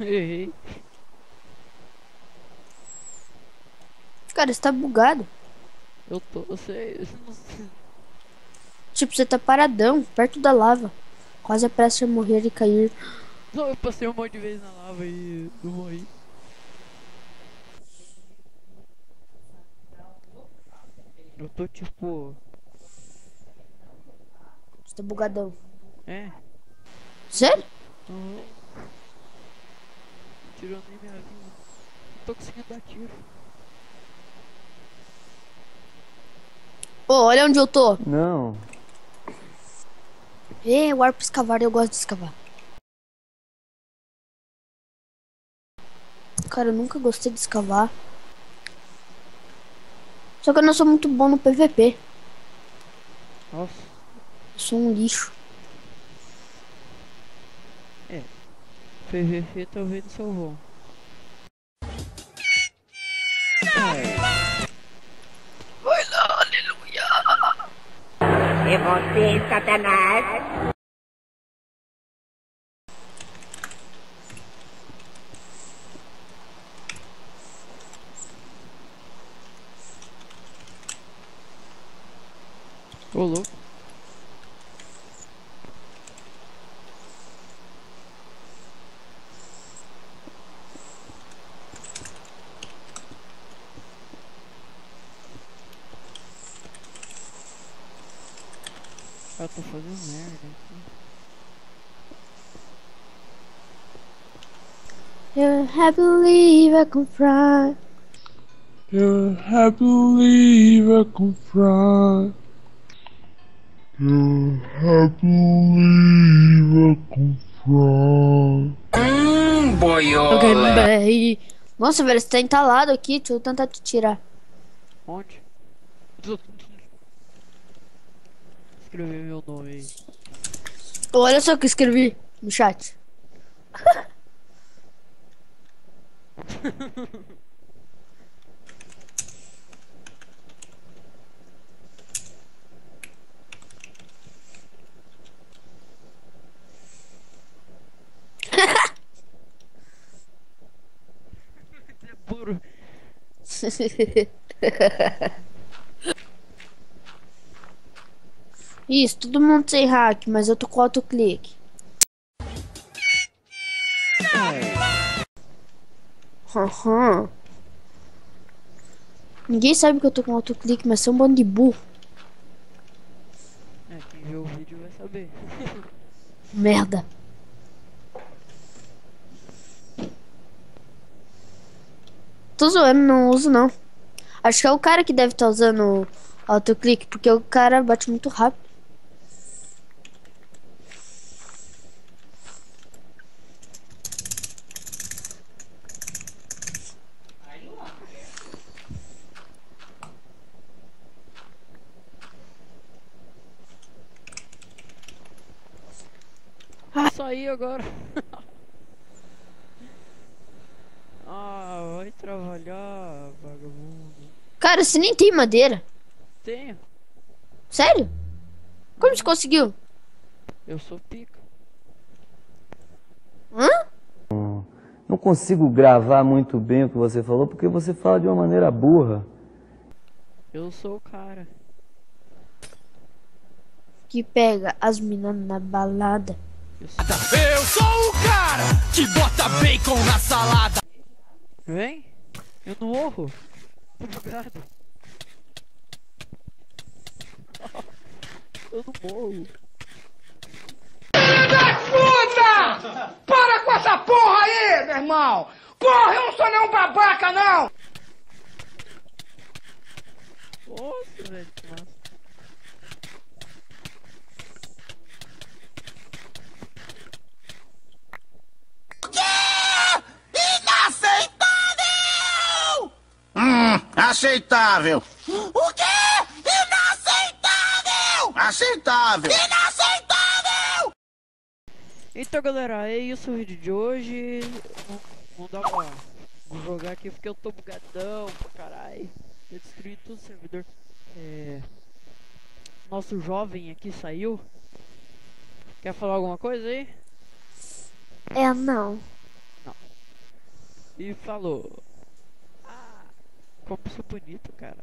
Errei. Cara, você tá bugado. Eu sei, eu não sei. Tipo, você tá paradão, perto da lava. Quase prestes a morrer e cair. Não, eu passei um monte de vezes na lava e não morri. Eu tô tipo. Você tá bugadão. É, Sério? aham, tirou nem minha vida. Não tô conseguindo dar tiro. Ô, olha onde eu tô. Não. É, o arco escavar, eu gosto de escavar. Cara, eu nunca gostei de escavar. Só que eu não sou muito bom no PVP. Nossa, Eu sou um lixo. é. PVP talvez não salvou. Vai lá, aleluia. É você, Satanás? Ô louco. Eu tô fazendo merda aqui. I believe I can fly. I believe I can fly. I believe I can fly. Alguém bem. Nossa, velho, você tá entalado aqui. Deixa eu tentar te tirar. Onde? Escrever meu nome aí. Olha só o que eu escrevi no chat. É puro. Isso, todo mundo sem hack, mas eu tô com autoclique. Aham. Ninguém sabe que eu tô com autoclique, mas são um bando de burro. É, quem vê o vídeo vai saber. Merda. Tô zoando, não uso não. Acho que é o cara que deve estar usando autoclique, porque o cara bate muito rápido. Vou sair agora. Ah, vai trabalhar, vagabundo. Cara, você nem tem madeira. Tenho. Sério? Como você conseguiu? Eu sou pica. Hã? Não consigo gravar muito bem o que você falou porque você fala de uma maneira burra. Eu sou o cara. Que pega as minas na balada. Eu sou... Eu sou o cara que bota bacon na salada. Vem? Eu não morro. Tô bugado. Eu não morro. Puta! Para com essa porra aí, meu irmão! Porra, eu não sou nenhum babaca, não! Nossa, velho, que massa. Inaceitável! Aceitável. O quê? Inaceitável! Aceitável. Inaceitável! Então, galera, é isso o vídeo de hoje. Vamos dar uma... Vou jogar aqui porque eu tô bugadão pra caralho. Eu destruí todo o servidor. Nosso jovem aqui saiu. Quer falar alguma coisa aí? É, não. Não. e falou: Ah, como sou bonito, cara.